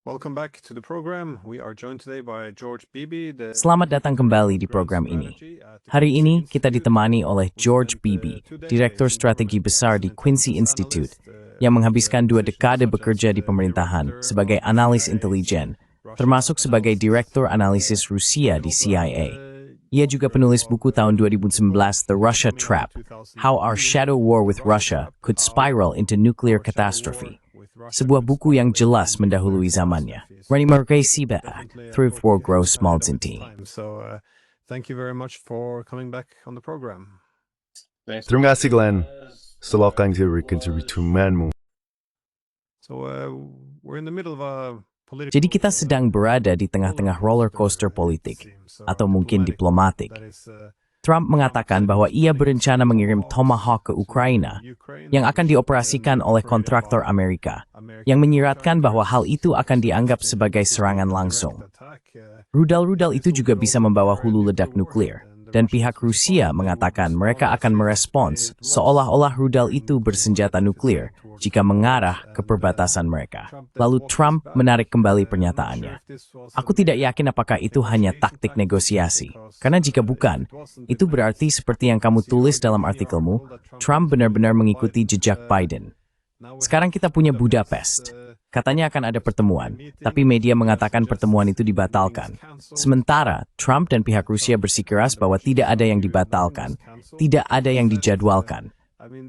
Welcome back to the program. We are joined today by George Beebe, the Selamat datang kembali di program ini. Hari ini kita ditemani oleh George Beebe, Direktur Strategi Besar di Quincy Institute, yang menghabiskan 2 dekade bekerja di pemerintahan sebagai analis intelijen, termasuk sebagai Direktur Analisis Rusia di CIA. Ia juga penulis buku tahun 2019 The Russia Trap, How Our Shadow War with Russia Could Spiral into Nuclear Catastrophe. Sebuah buku yang jelas mendahului zamannya. Rani Marquez Siba, Thrift War Grow Small Zinti. So, thank you very much for coming back on the program. Terima kasih, Glenn. Silakan rekonstruksikanmu. So, we're in the middle of a political... Jadi kita sedang berada di tengah-tengah roller coaster politik, atau mungkin diplomatik. Trump mengatakan bahwa ia berencana mengirim Tomahawk ke Ukraina yang akan dioperasikan oleh kontraktor Amerika, yang menyiratkan bahwa hal itu akan dianggap sebagai serangan langsung. Rudal-rudal itu juga bisa membawa hulu ledak nuklir, dan pihak Rusia mengatakan mereka akan merespons seolah-olah rudal itu bersenjata nuklir jika mengarah ke perbatasan mereka. Lalu Trump menarik kembali pernyataannya. Aku tidak yakin apakah itu hanya taktik negosiasi, karena jika bukan, itu berarti seperti yang kamu tulis dalam artikelmu, Trump benar-benar mengikuti jejak Biden. Sekarang kita punya Budapest. Katanya akan ada pertemuan, tapi media mengatakan pertemuan itu dibatalkan. Sementara, Trump dan pihak Rusia bersikeras bahwa tidak ada yang dibatalkan, tidak ada yang dijadwalkan.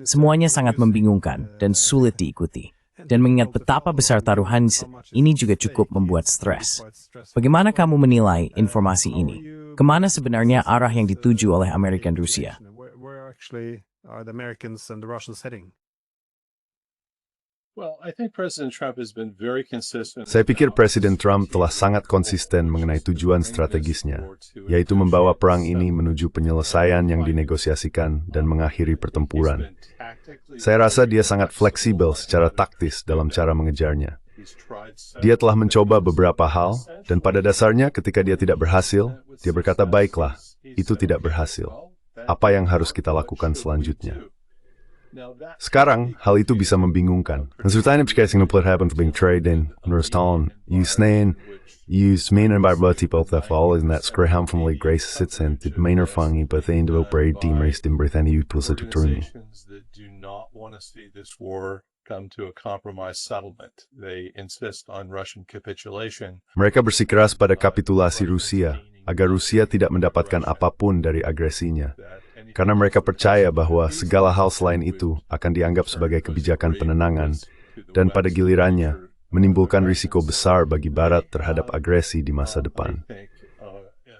Semuanya sangat membingungkan dan sulit diikuti. Dan mengingat betapa besar taruhan ini juga cukup membuat stres. Bagaimana kamu menilai informasi ini? Kemana sebenarnya arah yang dituju oleh Amerika dan Rusia? Where actually are the Americans and the Russians heading? Saya pikir Presiden Trump telah sangat konsisten mengenai tujuan strategisnya, yaitu membawa perang ini menuju penyelesaian yang dinegosiasikan dan mengakhiri pertempuran. Saya rasa dia sangat fleksibel secara taktis dalam cara mengejarnya. Dia telah mencoba beberapa hal, dan pada dasarnya ketika dia tidak berhasil, dia berkata, baiklah, itu tidak berhasil. Apa yang harus kita lakukan selanjutnya? Sekarang, hal itu bisa membingungkan. Resultaten beschrijving op het hebben van trade in Rusland, sneen, menen bij wat type op dat val is dat skrehamfamily grace sits en dit mener vangen bij de ende op breed team race in Britannia uitpulsen te turnen. Come to a compromise settlement. They insist on Russian capitulation. Mereka bersikeras pada kapitulasi Rusia, agar Rusia tidak mendapatkan apapun dari agresinya. Karena mereka percaya bahwa segala hal selain itu akan dianggap sebagai kebijakan penenangan, dan pada gilirannya menimbulkan risiko besar bagi Barat terhadap agresi di masa depan.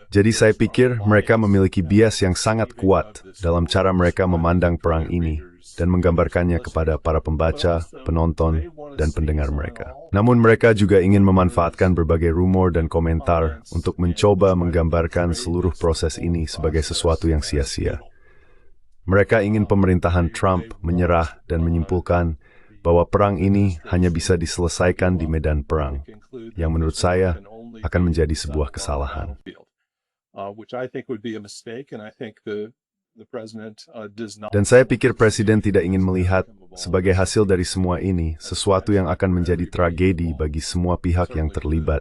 Jadi saya pikir mereka memiliki bias yang sangat kuat dalam cara mereka memandang perang ini, dan menggambarkannya kepada para pembaca, penonton, dan pendengar mereka. Namun mereka juga ingin memanfaatkan berbagai rumor dan komentar untuk mencoba menggambarkan seluruh proses ini sebagai sesuatu yang sia-sia. Mereka ingin pemerintahan Trump menyerah dan menyimpulkan bahwa perang ini hanya bisa diselesaikan di medan perang, yang menurut saya akan menjadi sebuah kesalahan. Dan saya pikir Presiden tidak ingin melihat sebagai hasil dari semua ini sesuatu yang akan menjadi tragedi bagi semua pihak yang terlibat,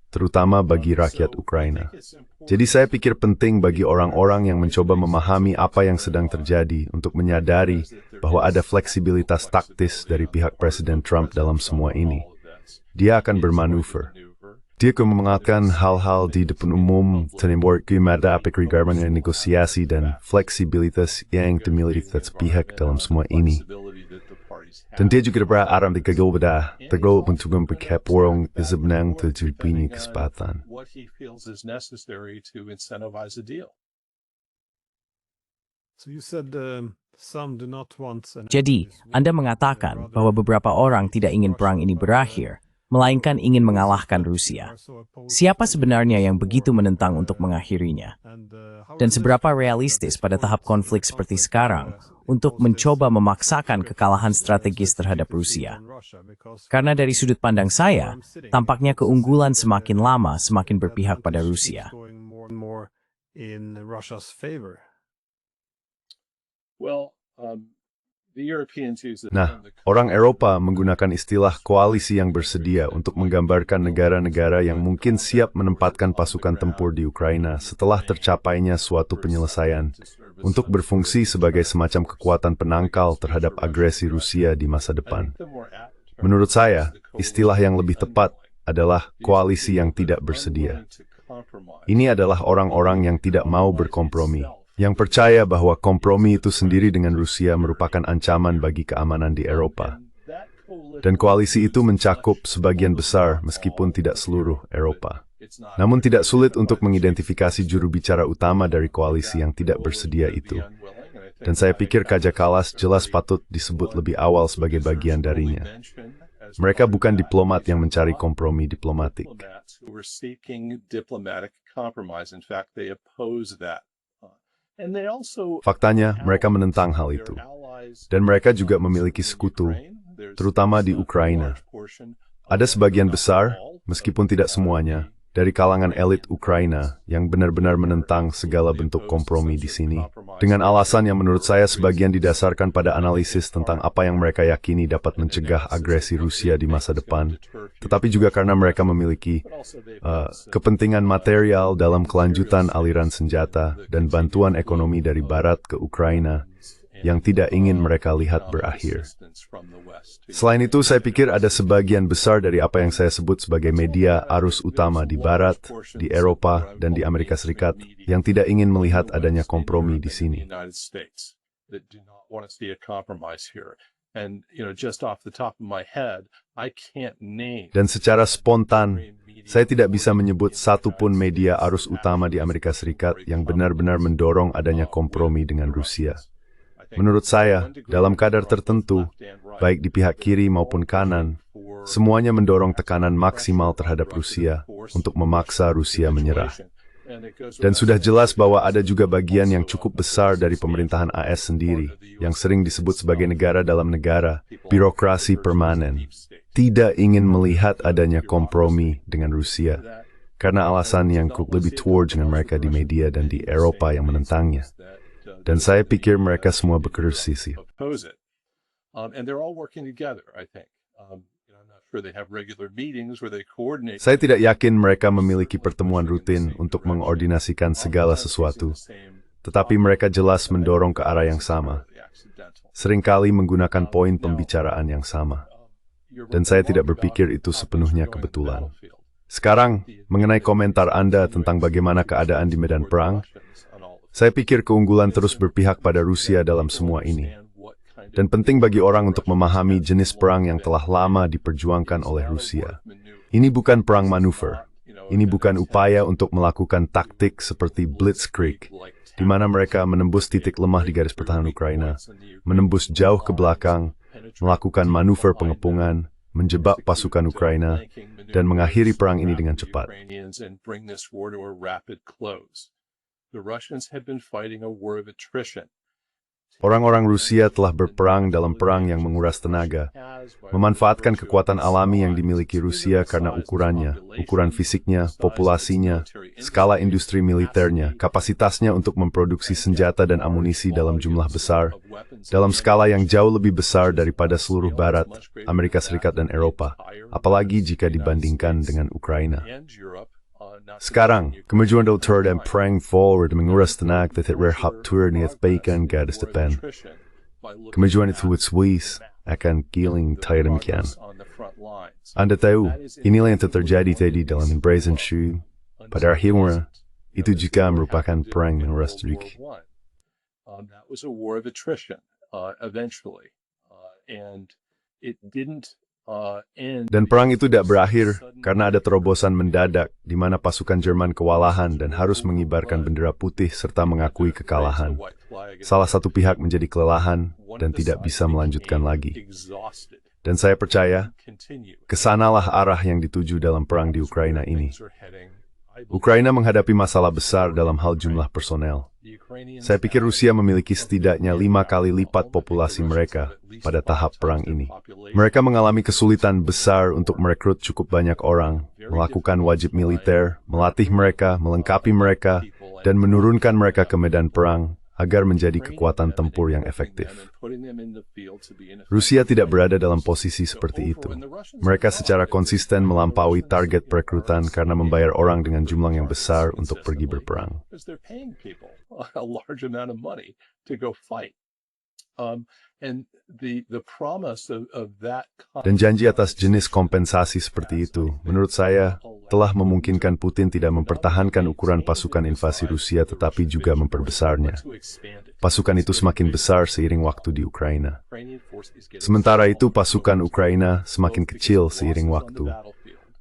terutama bagi rakyat Ukraina. Jadi saya pikir penting bagi orang-orang yang mencoba memahami apa yang sedang terjadi untuk menyadari bahwa ada fleksibilitas taktis dari pihak Presiden Trump dalam semua ini. Dia akan bermanuver. Dia akan mengatakan hal-hal di depan umum tentang gimana apakah dengan negosiasi dan fleksibilitas yang dimiliki pihak dalam semua ini. Dan dia juga berharap di kegoda tegol untuk memperkap warung sebenang terjadinya kesempatan. Jadi, Anda mengatakan bahwa beberapa orang tidak ingin perang ini berakhir, melainkan ingin mengalahkan Rusia. Siapa sebenarnya yang begitu menentang untuk mengakhirinya? Dan seberapa realistis pada tahap konflik seperti sekarang untuk mencoba memaksakan kekalahan strategis terhadap Rusia? Karena dari sudut pandang saya, tampaknya keunggulan semakin lama semakin berpihak pada Rusia. Nah, orang Eropa menggunakan istilah koalisi yang bersedia untuk menggambarkan negara-negara yang mungkin siap menempatkan pasukan tempur di Ukraina setelah tercapainya suatu penyelesaian untuk berfungsi sebagai semacam kekuatan penangkal terhadap agresi Rusia di masa depan. Menurut saya, istilah yang lebih tepat adalah koalisi yang tidak bersedia. Ini adalah orang-orang yang tidak mau berkompromi, yang percaya bahwa kompromi itu sendiri dengan Rusia merupakan ancaman bagi keamanan di Eropa. Dan koalisi itu mencakup sebagian besar meskipun tidak seluruh Eropa. Namun tidak sulit untuk mengidentifikasi juru bicara utama dari koalisi yang tidak bersedia itu. Dan saya pikir Kaja Kallas jelas patut disebut lebih awal sebagai bagian darinya. Mereka bukan diplomat yang mencari kompromi diplomatik. Faktanya, mereka menentang hal itu. Dan mereka juga memiliki sekutu, terutama di Ukraina. Ada sebagian besar, meskipun tidak semuanya, dari kalangan elit Ukraina yang benar-benar menentang segala bentuk kompromi di sini. Dengan alasan yang menurut saya sebagian didasarkan pada analisis tentang apa yang mereka yakini dapat mencegah agresi Rusia di masa depan, tetapi juga karena mereka memiliki kepentingan material dalam kelanjutan aliran senjata dan bantuan ekonomi dari Barat ke Ukraina yang tidak ingin mereka lihat berakhir. Selain itu, saya pikir ada sebagian besar dari apa yang saya sebut sebagai media arus utama di Barat, di Eropa, dan di Amerika Serikat yang tidak ingin melihat adanya kompromi di sini. Dan secara spontan, saya tidak bisa menyebut satu pun media arus utama di Amerika Serikat yang benar-benar mendorong adanya kompromi dengan Rusia. Menurut saya, dalam kadar tertentu, baik di pihak kiri maupun kanan, semuanya mendorong tekanan maksimal terhadap Rusia untuk memaksa Rusia menyerah. Dan sudah jelas bahwa ada juga bagian yang cukup besar dari pemerintahan AS sendiri, yang sering disebut sebagai negara dalam negara, birokrasi permanen, tidak ingin melihat adanya kompromi dengan Rusia, karena alasan yang lebih towards dengan mereka di media dan di Eropa yang menentangnya. Dan saya pikir mereka semua bersisi. Saya tidak yakin mereka memiliki pertemuan rutin untuk mengordinasikan segala sesuatu, tetapi mereka jelas mendorong ke arah yang sama, seringkali menggunakan poin pembicaraan yang sama. Dan saya tidak berpikir itu sepenuhnya kebetulan. Sekarang, mengenai komentar Anda tentang bagaimana keadaan di medan perang, saya pikir keunggulan terus berpihak pada Rusia dalam semua ini. Dan penting bagi orang untuk memahami jenis perang yang telah lama diperjuangkan oleh Rusia. Ini bukan perang manuver. Ini bukan upaya untuk melakukan taktik seperti Blitzkrieg, di mana mereka menembus titik lemah di garis pertahanan Ukraina, menembus jauh ke belakang, melakukan manuver pengepungan, menjebak pasukan Ukraina, dan mengakhiri perang ini dengan cepat. Orang-orang Rusia telah berperang dalam perang yang menguras tenaga, memanfaatkan kekuatan alami yang dimiliki Rusia karena ukurannya, ukuran fisiknya, populasinya, skala industri militernya, kapasitasnya untuk memproduksi senjata dan amunisi dalam jumlah besar, dalam skala yang jauh lebih besar daripada seluruh Barat, Amerika Serikat dan Eropa, apalagi jika dibandingkan dengan Ukraina. Sekarang, kemajuan Dr. dan perang forward menguras tenaga terhaptur niat baikan garis depan. Kemajuan itu wis akan giling demikian. Anda tahu, inilah yang terjadi tadi dalam Brazen Shoe. Pada akhirnya, itu juga merupakan perang menguras sedikit. Dan perang itu tidak berakhir karena ada terobosan mendadak di mana pasukan Jerman kewalahan dan harus mengibarkan bendera putih serta mengakui kekalahan. Salah satu pihak menjadi kelelahan dan tidak bisa melanjutkan lagi. Dan saya percaya, kesanalah arah yang dituju dalam perang di Ukraina ini. Ukraina menghadapi masalah besar dalam hal jumlah personel. Saya pikir Rusia memiliki setidaknya 5 kali lipat populasi mereka pada tahap perang ini. Mereka mengalami kesulitan besar untuk merekrut cukup banyak orang, melakukan wajib militer, melatih mereka, melengkapi mereka, dan menurunkan mereka ke medan perang, agar menjadi kekuatan tempur yang efektif. Rusia tidak berada dalam posisi seperti itu. Mereka secara konsisten melampaui target perekrutan karena membayar orang dengan jumlah yang besar untuk pergi berperang. Dan janji atas jenis kompensasi seperti itu, menurut saya, telah memungkinkan Putin tidak mempertahankan ukuran pasukan invasi Rusia tetapi juga memperbesarnya. Pasukan itu semakin besar seiring waktu di Ukraina. Sementara itu pasukan Ukraina semakin kecil seiring waktu.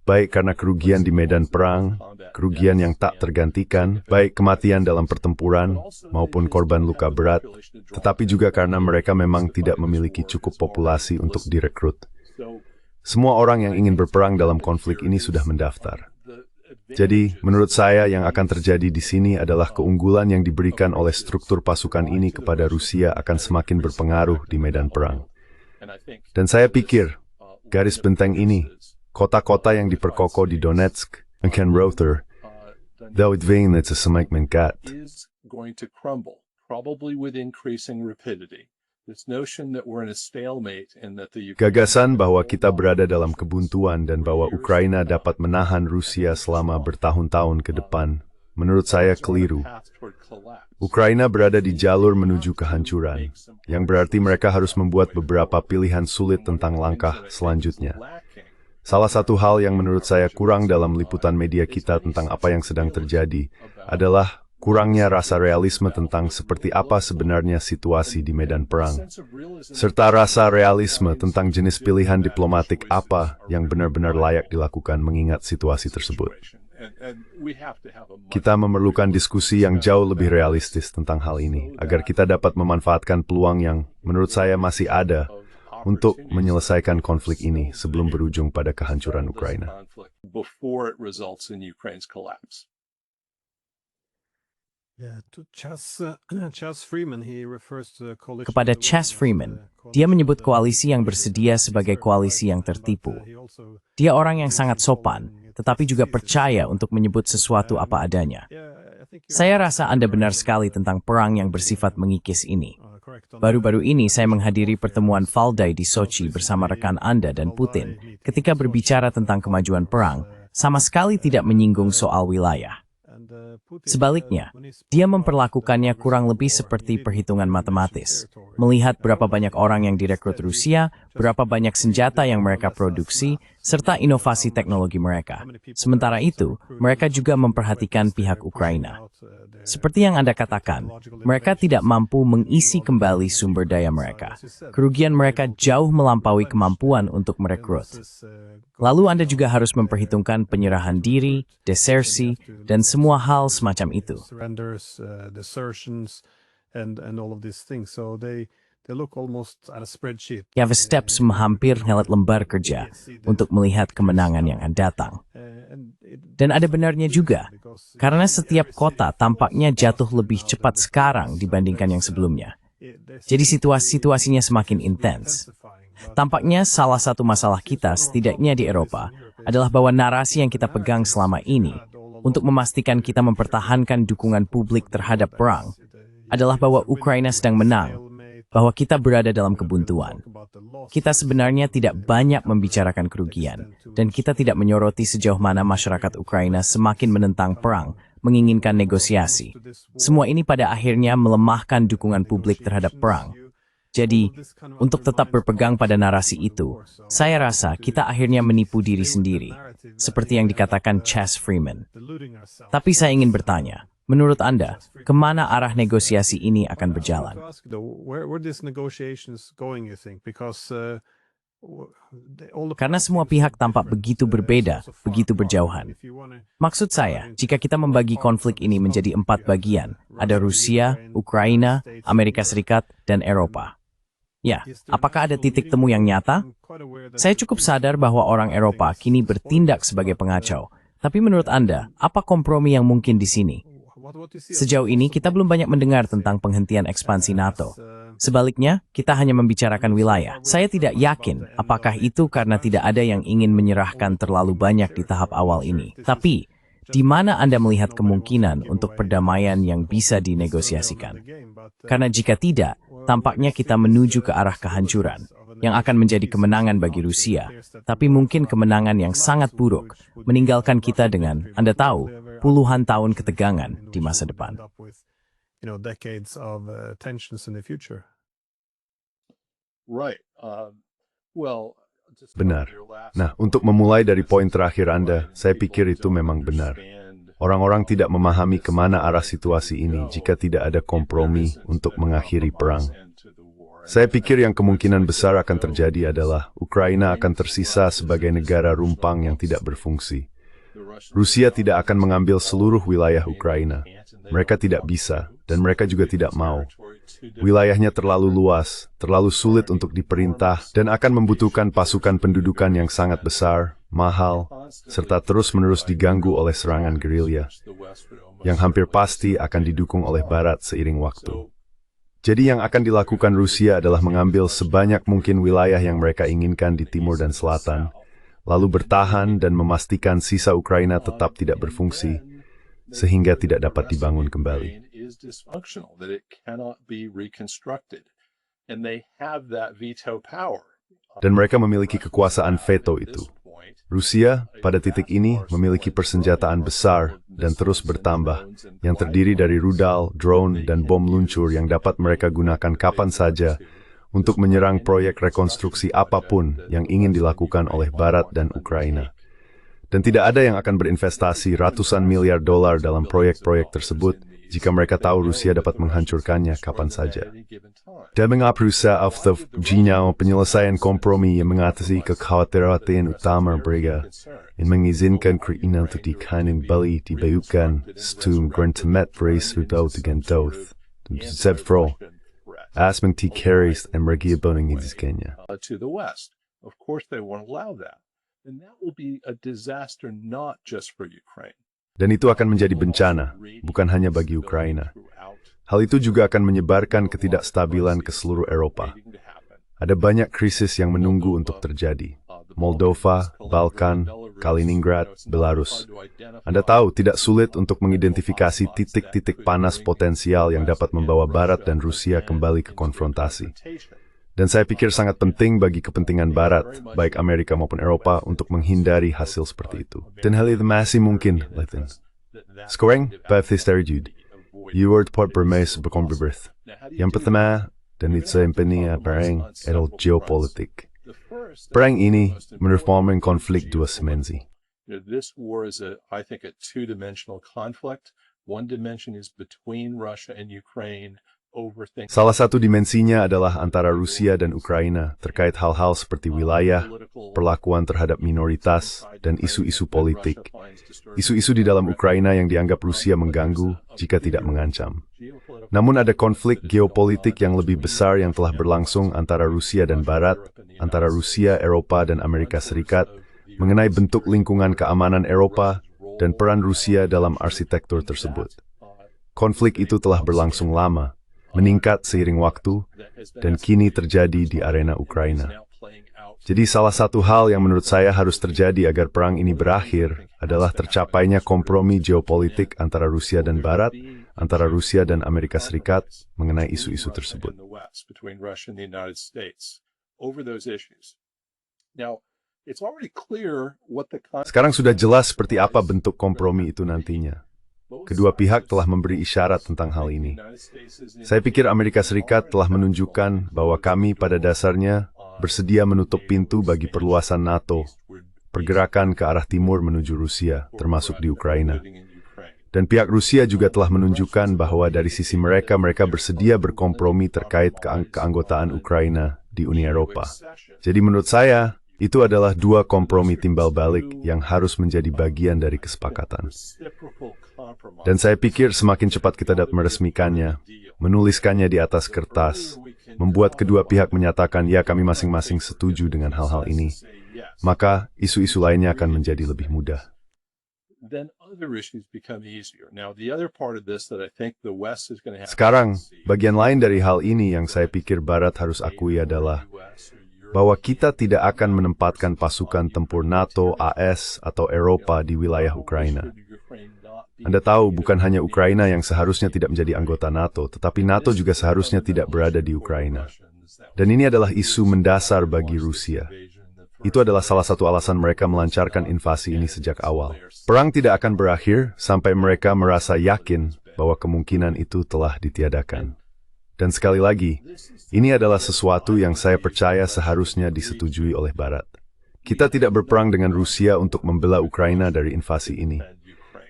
Baik karena kerugian di medan perang, kerugian yang tak tergantikan, baik kematian dalam pertempuran maupun korban luka berat, tetapi juga karena mereka memang tidak memiliki cukup populasi untuk direkrut. Semua orang yang ingin berperang dalam konflik ini sudah mendaftar. Jadi, menurut saya yang akan terjadi di sini adalah keunggulan yang diberikan oleh struktur pasukan ini kepada Rusia akan semakin berpengaruh di medan perang. Dan saya pikir, garis benteng ini, kota-kota yang diperkokoh di Donetsk, and Rother, though it Vinnytsia Semikmenkat, is going to crumble, probably with increasing rapidity. This notion that we're in a stalemate and that the Gagasan bahwa kita berada dalam kebuntuan dan bahwa Ukraina dapat menahan Rusia selama bertahun-tahun ke depan, menurut saya keliru. Ukraina berada di jalur menuju kehancuran, yang berarti mereka harus membuat beberapa pilihan sulit tentang langkah selanjutnya. Salah satu hal yang menurut saya kurang dalam liputan media kita tentang apa yang sedang terjadi adalah kurangnya rasa realisme tentang seperti apa sebenarnya situasi di medan perang, serta rasa realisme tentang jenis pilihan diplomatik apa yang benar-benar layak dilakukan mengingat situasi tersebut. Kita memerlukan diskusi yang jauh lebih realistis tentang hal ini, agar kita dapat memanfaatkan peluang yang menurut saya masih ada untuk menyelesaikan konflik ini sebelum berujung pada kehancuran Ukraina. Kepada Chas Freeman, dia menyebut koalisi yang bersedia sebagai koalisi yang tertipu. Dia orang yang sangat sopan, tetapi juga percaya untuk menyebut sesuatu apa adanya. Saya rasa Anda benar sekali tentang perang yang bersifat mengikis ini. Baru-baru ini saya menghadiri pertemuan Valdai di Sochi bersama rekan Anda dan Putin ketika berbicara tentang kemajuan perang, sama sekali tidak menyinggung soal wilayah. Sebaliknya, dia memperlakukannya kurang lebih seperti perhitungan matematis. Melihat berapa banyak orang yang direkrut Rusia, berapa banyak senjata yang mereka produksi, serta inovasi teknologi mereka. Sementara itu, mereka juga memperhatikan pihak Ukraina. Seperti yang Anda katakan, mereka tidak mampu mengisi kembali sumber daya mereka. Kerugian mereka jauh melampaui kemampuan untuk merekrut. Lalu Anda juga harus memperhitungkan penyerahan diri, desersi, dan semua hal semacam itu. You have a steps hampir ngelet lembar kerja untuk melihat kemenangan yang akan datang. Dan ada benarnya juga, karena setiap kota tampaknya jatuh lebih cepat sekarang dibandingkan yang sebelumnya. Jadi situasinya semakin intens. Tampaknya salah satu masalah kita, setidaknya di Eropa, adalah bahwa narasi yang kita pegang selama ini untuk memastikan kita mempertahankan dukungan publik terhadap perang adalah bahwa Ukraina sedang menang, bahwa kita berada dalam kebuntuan. Kita sebenarnya tidak banyak membicarakan kerugian, dan kita tidak menyoroti sejauh mana masyarakat Ukraina semakin menentang perang, menginginkan negosiasi. Semua ini pada akhirnya melemahkan dukungan publik terhadap perang. Jadi, untuk tetap berpegang pada narasi itu, saya rasa kita akhirnya menipu diri sendiri, seperti yang dikatakan Chas Freeman. Tapi saya ingin bertanya, menurut Anda, kemana arah negosiasi ini akan berjalan? Karena semua pihak tampak begitu berbeda, begitu berjauhan. Maksud saya, jika kita membagi konflik ini menjadi 4 bagian, ada Rusia, Ukraina, Amerika Serikat, dan Eropa. Ya, apakah ada titik temu yang nyata? Saya cukup sadar bahwa orang Eropa kini bertindak sebagai pengacau. Tapi menurut Anda, apa kompromi yang mungkin di sini? Sejauh ini kita belum banyak mendengar tentang penghentian ekspansi NATO. Sebaliknya, kita hanya membicarakan wilayah. Saya tidak yakin apakah itu karena tidak ada yang ingin menyerahkan terlalu banyak di tahap awal ini. Tapi, Di mana Anda melihat kemungkinan untuk perdamaian yang bisa dinegosiasikan? Karena jika tidak, tampaknya kita menuju ke arah kehancuran, yang akan menjadi kemenangan bagi Rusia, tapi mungkin kemenangan yang sangat buruk, meninggalkan kita dengan, Anda tahu, puluhan tahun ketegangan di masa depan. Decades of tensions in the future. Right. Well, Benar. Nah, untuk memulai dari poin terakhir Anda, saya pikir itu memang benar. Orang-orang tidak memahami kemana arah situasi ini jika tidak ada kompromi untuk mengakhiri perang. Saya pikir yang kemungkinan besar akan terjadi adalah Ukraina akan tersisa sebagai negara rumpang yang tidak berfungsi. Rusia tidak akan mengambil seluruh wilayah Ukraina. Mereka tidak bisa, dan mereka juga tidak mau. Wilayahnya terlalu luas, terlalu sulit untuk diperintah, dan akan membutuhkan pasukan pendudukan yang sangat besar, mahal, serta terus-menerus diganggu oleh serangan gerilya, yang hampir pasti akan didukung oleh Barat seiring waktu. Jadi yang akan dilakukan Rusia adalah mengambil sebanyak mungkin wilayah yang mereka inginkan di timur dan selatan, lalu bertahan dan memastikan sisa Ukraina tetap tidak berfungsi, sehingga tidak dapat dibangun kembali. Dan mereka memiliki kekuasaan veto itu. Rusia, pada titik ini, memiliki persenjataan besar dan terus bertambah, yang terdiri dari rudal, drone, dan bom luncur yang dapat mereka gunakan kapan saja untuk menyerang proyek rekonstruksi apapun yang ingin dilakukan oleh Barat dan Ukraina. Dan tidak ada yang akan berinvestasi ratusan miliar dolar dalam proyek-proyek tersebut jika mereka tahu Rusia dapat menghancurkannya kapan saja. Dan mengaprusa after penyelesaian kompromi yang mengatasi kekhawatiran utama mereka, yang mengizinkan Ukraina untuk kembali dibayukan setum grantemet beres rudal dengan doth, dan Zevro, as mengtikaris dan mereka mengizinkannya. To the west. Of course they won't allow that. And that will be a disaster not just for Ukraine. Dan itu akan menjadi bencana, bukan hanya bagi Ukraina. Hal itu juga akan menyebarkan ketidakstabilan ke seluruh Eropa. Ada banyak krisis yang menunggu untuk terjadi. Moldova, Balkan, Kaliningrad, Belarus. Anda tahu, tidak sulit untuk mengidentifikasi titik-titik panas potensial yang dapat membawa Barat dan Rusia kembali ke konfrontasi. Dan saya pikir sangat penting bagi kepentingan Barat, baik Amerika maupun Eropa, untuk menghindari hasil seperti itu. Dan hal itu masih mungkin, Latin. Sekarang, Jude, you were part bermain berkomberbirth. Yang pertama, dan itu yang penting perang adalah geopolitik. Perang ini merupakan konflik dua dimensi. This war is, I think, a two-dimensional conflict. One dimension is between Russia and Ukraine. Salah satu dimensinya adalah antara Rusia dan Ukraina terkait hal-hal seperti wilayah, perlakuan terhadap minoritas, dan isu-isu politik. Isu-isu di dalam Ukraina yang dianggap Rusia mengganggu jika tidak mengancam. Namun ada konflik geopolitik yang lebih besar yang telah berlangsung antara Rusia dan Barat, antara Rusia, Eropa, dan Amerika Serikat, mengenai bentuk lingkungan keamanan Eropa dan peran Rusia dalam arsitektur tersebut. Konflik itu telah berlangsung lama, meningkat seiring waktu, dan kini terjadi di arena Ukraina. Jadi salah satu hal yang menurut saya harus terjadi agar perang ini berakhir adalah tercapainya kompromi geopolitik antara Rusia dan Barat, antara Rusia dan Amerika Serikat mengenai isu-isu tersebut. Sekarang sudah jelas seperti apa bentuk kompromi itu nantinya. Kedua pihak telah memberi isyarat tentang hal ini. Saya pikir Amerika Serikat telah menunjukkan bahwa kami pada dasarnya bersedia menutup pintu bagi perluasan NATO, pergerakan ke arah timur menuju Rusia, termasuk di Ukraina. Dan pihak Rusia juga telah menunjukkan bahwa dari sisi mereka bersedia berkompromi terkait keanggotaan Ukraina di Uni Eropa. Jadi menurut saya, itu adalah dua kompromi timbal balik yang harus menjadi bagian dari kesepakatan. Dan saya pikir semakin cepat kita dapat meresmikannya, menuliskannya di atas kertas, membuat kedua pihak menyatakan ya kami masing-masing setuju dengan hal-hal ini, maka isu-isu lainnya akan menjadi lebih mudah. Sekarang, bagian lain dari hal ini yang saya pikir Barat harus akui adalah bahwa kita tidak akan menempatkan pasukan tempur NATO, AS, atau Eropa di wilayah Ukraina. Anda tahu, bukan hanya Ukraina yang seharusnya tidak menjadi anggota NATO, tetapi NATO juga seharusnya tidak berada di Ukraina. Dan ini adalah isu mendasar bagi Rusia. Itu adalah salah satu alasan mereka melancarkan invasi ini sejak awal. Perang tidak akan berakhir sampai mereka merasa yakin bahwa kemungkinan itu telah ditiadakan. Dan sekali lagi, ini adalah sesuatu yang saya percaya seharusnya disetujui oleh Barat. Kita tidak berperang dengan Rusia untuk membela Ukraina dari invasi ini.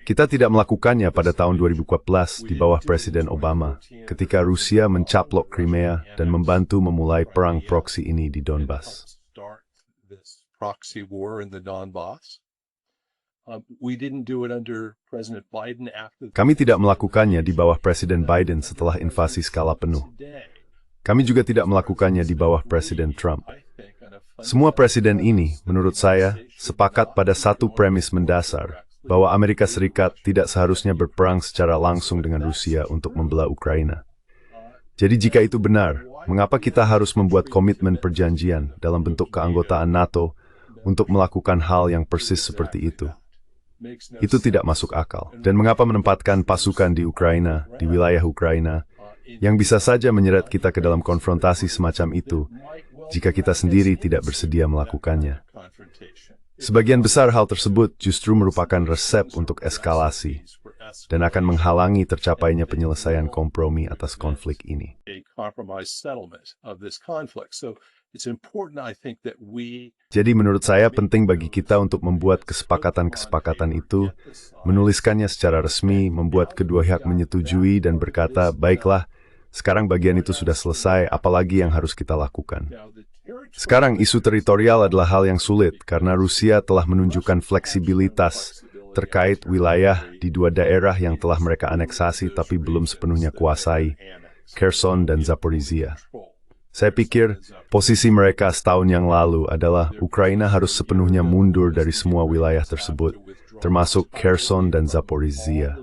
Kita tidak melakukannya pada tahun 2014 di bawah Presiden Obama, ketika Rusia mencaplok Crimea dan membantu memulai perang proksi ini di Donbas. Kami tidak melakukannya di bawah Presiden Biden setelah invasi skala penuh. Kami juga tidak melakukannya di bawah Presiden Trump. Semua presiden ini, menurut saya, sepakat pada satu premis mendasar, bahwa Amerika Serikat tidak seharusnya berperang secara langsung dengan Rusia untuk membela Ukraina. Jadi jika itu benar, mengapa kita harus membuat komitmen perjanjian dalam bentuk keanggotaan NATO untuk melakukan hal yang persis seperti itu? Itu tidak masuk akal. Dan mengapa menempatkan pasukan di Ukraina, di wilayah Ukraina, yang bisa saja menyeret kita ke dalam konfrontasi semacam itu, jika kita sendiri tidak bersedia melakukannya? Sebagian besar hal tersebut justru merupakan resep untuk eskalasi dan akan menghalangi tercapainya penyelesaian kompromi atas konflik ini. Jadi menurut saya penting bagi kita untuk membuat kesepakatan-kesepakatan itu, menuliskannya secara resmi, membuat kedua pihak menyetujui dan berkata, baiklah, sekarang bagian itu sudah selesai, apalagi yang harus kita lakukan. Sekarang isu teritorial adalah hal yang sulit karena Rusia telah menunjukkan fleksibilitas terkait wilayah di dua daerah yang telah mereka aneksasi tapi belum sepenuhnya kuasai, Kherson dan Zaporizhia. Saya pikir posisi mereka setahun yang lalu adalah Ukraina harus sepenuhnya mundur dari semua wilayah tersebut, termasuk Kherson dan Zaporizhia.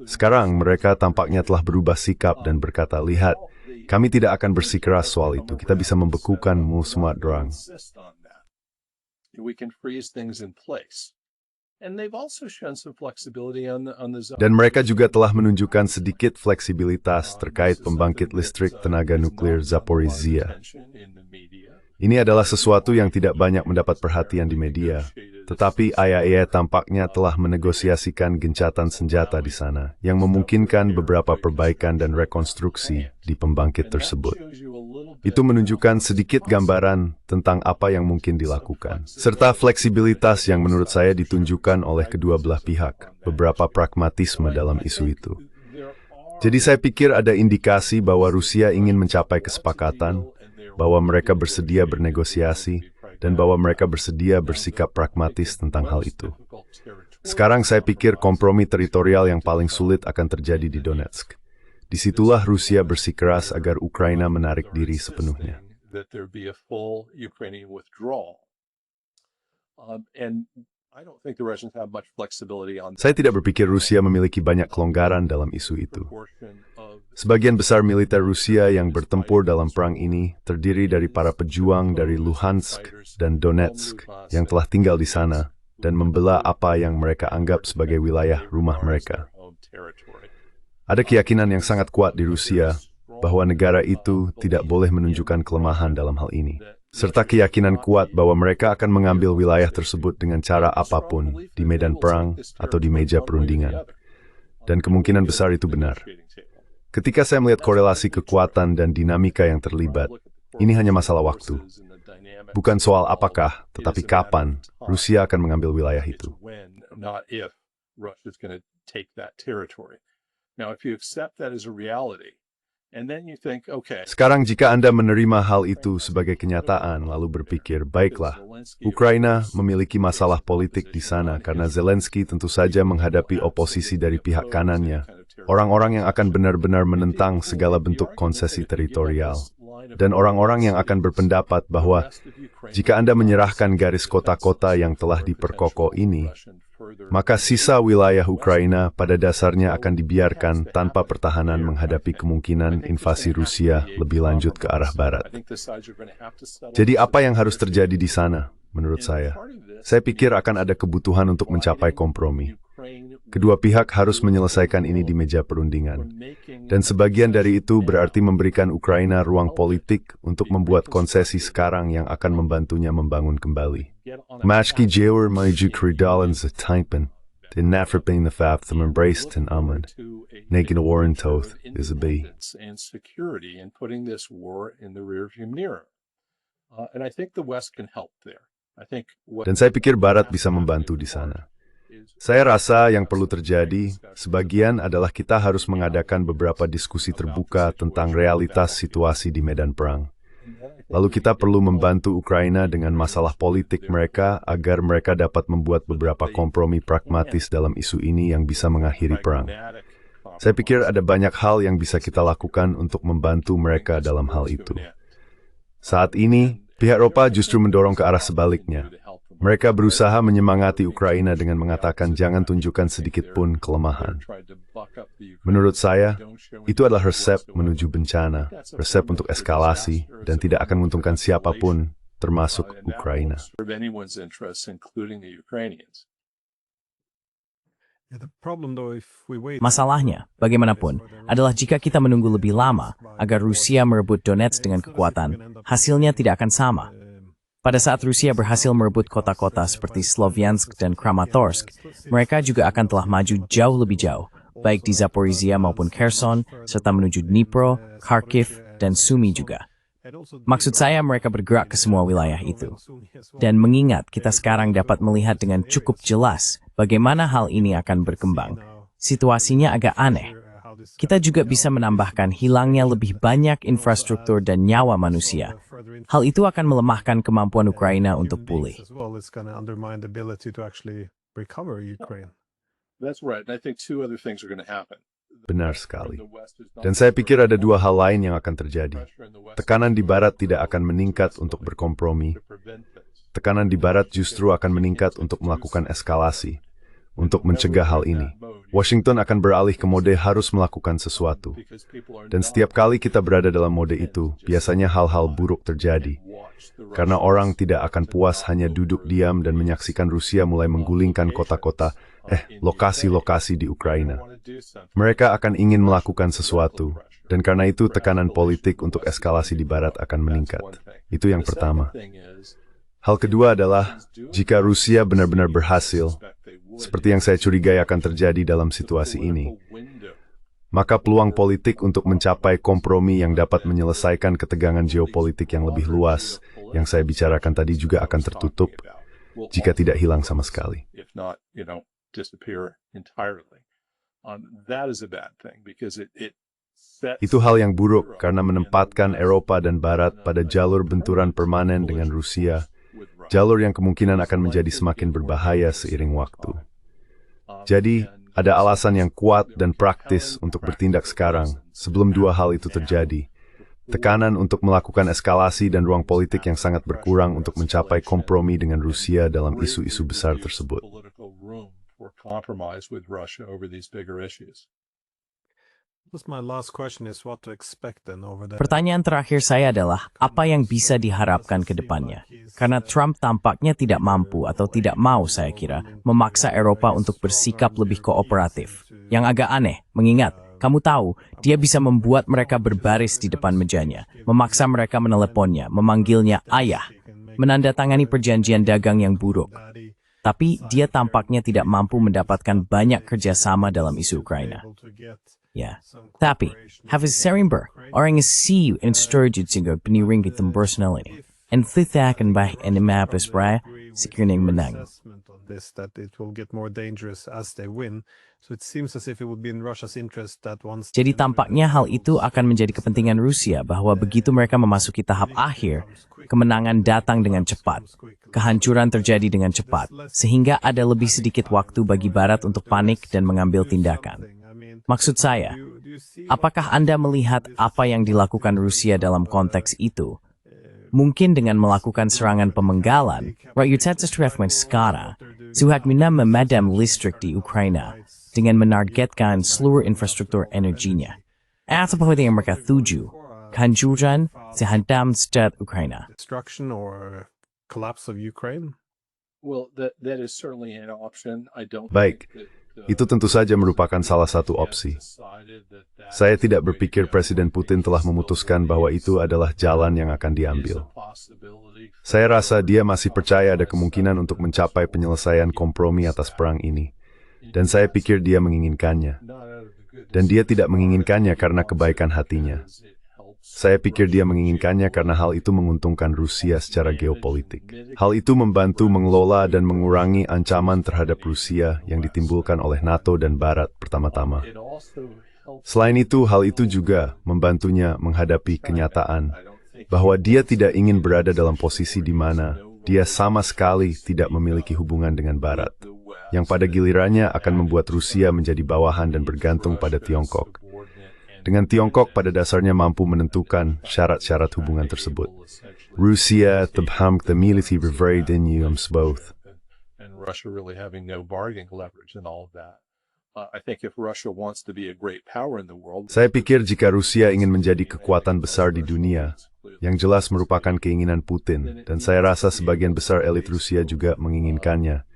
Sekarang mereka tampaknya telah berubah sikap dan berkata, lihat, kami tidak akan bersikeras soal itu. Kita bisa membekukanmu semua dorang. Dan mereka juga telah menunjukkan sedikit fleksibilitas terkait pembangkit listrik tenaga nuklir Zaporizhia. Ini adalah sesuatu yang tidak banyak mendapat perhatian di media, tetapi IAEA tampaknya telah menegosiasikan gencatan senjata di sana, yang memungkinkan beberapa perbaikan dan rekonstruksi di pembangkit tersebut. Itu menunjukkan sedikit gambaran tentang apa yang mungkin dilakukan, serta fleksibilitas yang menurut saya ditunjukkan oleh kedua belah pihak, beberapa pragmatisme dalam isu itu. Jadi saya pikir ada indikasi bahwa Rusia ingin mencapai kesepakatan, bahwa mereka bersedia bernegosiasi, dan bahwa mereka bersedia bersikap pragmatis tentang hal itu. Sekarang saya pikir kompromi teritorial yang paling sulit akan terjadi di Donetsk. Disitulah Rusia bersikeras agar Ukraina menarik diri sepenuhnya. Saya tidak berpikir Rusia memiliki banyak kelonggaran dalam isu itu. Sebagian besar militer Rusia yang bertempur dalam perang ini terdiri dari para pejuang dari Luhansk dan Donetsk yang telah tinggal di sana dan membela apa yang mereka anggap sebagai wilayah rumah mereka. Ada keyakinan yang sangat kuat di Rusia bahwa negara itu tidak boleh menunjukkan kelemahan dalam hal ini, serta keyakinan kuat bahwa mereka akan mengambil wilayah tersebut dengan cara apapun di medan perang atau di meja perundingan. Dan kemungkinan besar itu benar. Ketika saya melihat korelasi kekuatan dan dinamika yang terlibat, ini hanya masalah waktu. Bukan soal apakah, tetapi kapan Rusia akan mengambil wilayah itu. Sekarang jika Anda menerima hal itu sebagai kenyataan, lalu berpikir, baiklah, Ukraina memiliki masalah politik di sana karena Zelensky tentu saja menghadapi oposisi dari pihak kanannya. Orang-orang yang akan benar-benar menentang segala bentuk konsesi teritorial. Dan orang-orang yang akan berpendapat bahwa jika Anda menyerahkan garis kota-kota yang telah diperkokoh ini, maka sisa wilayah Ukraina pada dasarnya akan dibiarkan tanpa pertahanan menghadapi kemungkinan invasi Rusia lebih lanjut ke arah barat. Jadi apa yang harus terjadi di sana, menurut saya? Saya pikir akan ada kebutuhan untuk mencapai kompromi. Kedua pihak harus menyelesaikan ini di meja perundingan. Dan sebagian dari itu berarti memberikan Ukraina ruang politik untuk membuat konsesi sekarang yang akan membantunya membangun kembali. Mashki Jewar maju keridalan zetimpen, den naferping the faf the embraced and amend, nakin warren toth is a bee. And security and putting this war in the rearview mirror. And I think the West can help there. Dan saya pikir Barat bisa membantu di sana. Saya rasa yang perlu terjadi, sebagian adalah kita harus mengadakan beberapa diskusi terbuka tentang realitas situasi di medan perang. Lalu kita perlu membantu Ukraina dengan masalah politik mereka agar mereka dapat membuat beberapa kompromi pragmatis dalam isu ini yang bisa mengakhiri perang. Saya pikir ada banyak hal yang bisa kita lakukan untuk membantu mereka dalam hal itu. Saat ini, pihak Eropa justru mendorong ke arah sebaliknya. Mereka berusaha menyemangati Ukraina dengan mengatakan jangan tunjukkan sedikit pun kelemahan. Menurut saya, itu adalah resep menuju bencana, resep untuk eskalasi, dan tidak akan menguntungkan siapapun, termasuk Ukraina. Masalahnya, bagaimanapun, adalah jika kita menunggu lebih lama agar Rusia merebut Donetsk dengan kekuatan, hasilnya tidak akan sama. Pada saat Rusia berhasil merebut kota-kota seperti Sloviansk dan Kramatorsk, mereka juga akan telah maju jauh lebih jauh, baik di Zaporizhia maupun Kherson, serta menuju Dnipro, Kharkiv, dan Sumy juga. Maksud saya mereka bergerak ke semua wilayah itu. Dan mengingat kita sekarang dapat melihat dengan cukup jelas bagaimana hal ini akan berkembang, situasinya agak aneh. Kita juga bisa menambahkan hilangnya lebih banyak infrastruktur dan nyawa manusia. Hal itu akan melemahkan kemampuan Ukraina untuk pulih. Benar sekali. Dan saya pikir ada dua hal lain yang akan terjadi. Tekanan di Barat tidak akan meningkat untuk berkompromi. Tekanan di Barat justru akan meningkat untuk melakukan eskalasi. Untuk mencegah hal ini, Washington akan beralih ke mode harus melakukan sesuatu. Dan setiap kali kita berada dalam mode itu, biasanya hal-hal buruk terjadi. Karena orang tidak akan puas hanya duduk diam dan menyaksikan Rusia mulai menggulingkan kota-kota, lokasi-lokasi di Ukraina. Mereka akan ingin melakukan sesuatu, dan karena itu tekanan politik untuk eskalasi di Barat akan meningkat. Itu yang pertama. Hal kedua adalah, jika Rusia benar-benar berhasil, seperti yang saya curigai akan terjadi dalam situasi ini, maka peluang politik untuk mencapai kompromi yang dapat menyelesaikan ketegangan geopolitik yang lebih luas, yang saya bicarakan tadi juga akan tertutup, jika tidak hilang sama sekali. Itu hal yang buruk karena menempatkan Eropa dan Barat pada jalur benturan permanen dengan Rusia, jalur yang kemungkinan akan menjadi semakin berbahaya seiring waktu. Jadi, ada alasan yang kuat dan praktis untuk bertindak sekarang, sebelum dua hal itu terjadi. Tekanan untuk melakukan eskalasi dan ruang politik yang sangat berkurang untuk mencapai kompromi dengan Rusia dalam isu-isu besar tersebut. Pertanyaan terakhir saya adalah, apa yang bisa diharapkan ke depannya? Karena Trump tampaknya tidak mampu atau tidak mau, saya kira, memaksa Eropa untuk bersikap lebih kooperatif. Yang agak aneh, mengingat, kamu tahu, dia bisa membuat mereka berbaris di depan mejanya, memaksa mereka meneleponnya, memanggilnya ayah, menandatangani perjanjian dagang yang buruk. Tapi dia tampaknya tidak mampu mendapatkan banyak kerjasama dalam isu Ukraina. Ya, tapi, hafiz serimber, orang si insturgid sehingga peniring hitam personal ini. En thithak and by en mapis bra, securing menang. Jadi tampaknya hal itu akan menjadi kepentingan Rusia bahwa begitu mereka memasuki tahap akhir, kemenangan datang dengan cepat, kehancuran terjadi dengan cepat, sehingga ada lebih sedikit waktu bagi Barat untuk panik dan mengambil tindakan. Maksud saya, apakah Anda melihat apa yang dilakukan Rusia dalam konteks itu? Mungkin dengan melakukan serangan pemenggalan, rakyat sekarang, suhakmina memadam listrik di Ukraina, dengan menargetkan seluruh infrastruktur energinya. Apa yang mereka tuju, kehancuran sehantam state Ukraina. Baik, Itu tentu saja merupakan salah satu opsi. Saya tidak berpikir Presiden Putin telah memutuskan bahwa itu adalah jalan yang akan diambil. Saya rasa dia masih percaya ada kemungkinan untuk mencapai penyelesaian kompromi atas perang ini. Dan saya pikir dia menginginkannya. Dan dia tidak menginginkannya karena kebaikan hatinya. Saya pikir dia menginginkannya karena hal itu menguntungkan Rusia secara geopolitik. Hal itu membantu mengelola dan mengurangi ancaman terhadap Rusia yang ditimbulkan oleh NATO dan Barat pertama-tama. Selain itu, hal itu juga membantunya menghadapi kenyataan bahwa dia tidak ingin berada dalam posisi di mana dia sama sekali tidak memiliki hubungan dengan Barat, yang pada gilirannya akan membuat Rusia menjadi bawahan dan bergantung pada Tiongkok. Dengan Tiongkok pada dasarnya mampu menentukan syarat-syarat hubungan tersebut. Rusia terhambat militer berdenium both. And Russia really having no bargaining leverage in all of that. I think if Russia wants to be a great power in the world, Saya pikir jika Rusia ingin menjadi kekuatan besar di dunia, yang jelas merupakan keinginan Putin, dan saya rasa sebagian besar elit Rusia juga menginginkannya,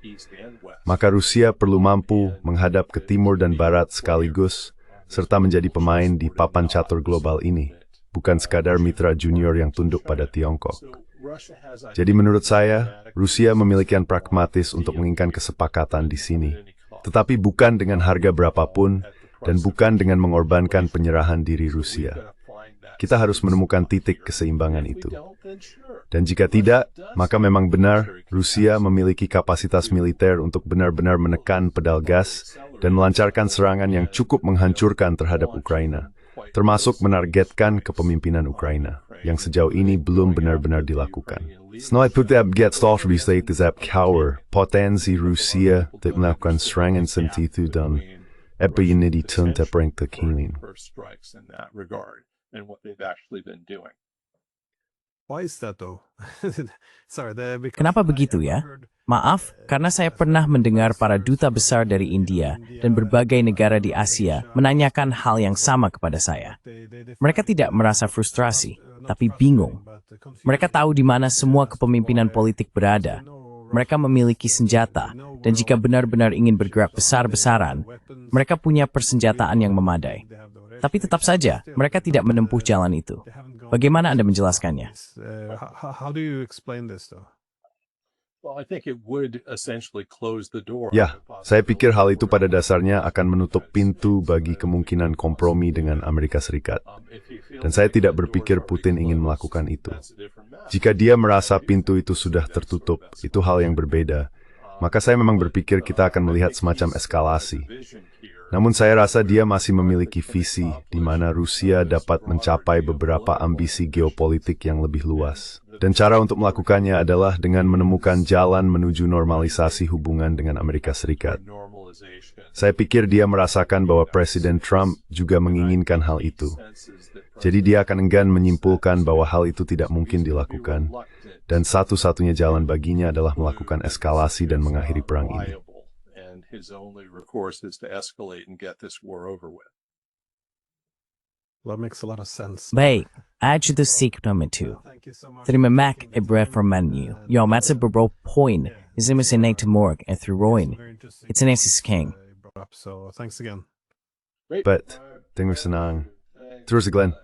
maka Rusia perlu mampu menghadap ke timur dan barat sekaligus, serta menjadi pemain di papan catur global ini, bukan sekadar mitra junior yang tunduk pada Tiongkok. Jadi menurut saya, Rusia memiliki pragmatis untuk menginginkan kesepakatan di sini, tetapi bukan dengan harga berapapun, dan bukan dengan mengorbankan penyerahan diri Rusia. Kita harus menemukan titik keseimbangan itu. Dan jika tidak, maka memang benar Rusia memiliki kapasitas militer untuk benar-benar menekan pedal gas dan melancarkan serangan yang cukup menghancurkan terhadap Ukraina, termasuk menargetkan kepemimpinan Ukraina, yang sejauh ini belum benar-benar dilakukan. Sniper gets off state is power, potensi Rusia that melakukan serangan sentitu dan epinidi terperang terkini. and what they've actually been doing. Why is that though? Sorry, Kenapa begitu ya? Maaf, karena saya pernah mendengar para duta besar dari India dan berbagai negara di Asia menanyakan hal yang sama kepada saya. Mereka tidak merasa frustrasi, tapi bingung. Mereka tahu di mana semua kepemimpinan politik berada. Mereka memiliki senjata, dan jika benar-benar ingin bergerak besar-besaran, mereka punya persenjataan yang memadai. Tapi tetap saja, mereka tidak menempuh jalan itu. Bagaimana Anda menjelaskannya? How do you explain this though? Well, I think it would essentially close the door. Ya, saya pikir hal itu pada dasarnya akan menutup pintu bagi kemungkinan kompromi dengan Amerika Serikat. Dan saya tidak berpikir Putin ingin melakukan itu. Jika dia merasa pintu itu sudah tertutup, itu hal yang berbeda. Maka saya memang berpikir kita akan melihat semacam eskalasi. Namun saya rasa dia masih memiliki visi di mana Rusia dapat mencapai beberapa ambisi geopolitik yang lebih luas. Dan cara untuk melakukannya adalah dengan menemukan jalan menuju normalisasi hubungan dengan Amerika Serikat. Saya pikir dia merasakan bahwa Presiden Trump juga menginginkan hal itu. Jadi dia akan enggan menyimpulkan bahwa hal itu tidak mungkin dilakukan. Dan satu-satunya jalan baginya adalah melakukan eskalasi dan mengakhiri perang ini. His only recourse is to escalate and get this war over with. Well, that makes a lot of sense. Baik, add to seek number 2. Thank you so much. Terima kasih beberapa menu. Yo, matsa beberapa poin. Izimis inay temorg at throin. Very interesting. It's an asis king. You brought up, so thanks again. But, tinggal senang. Terus Glenn.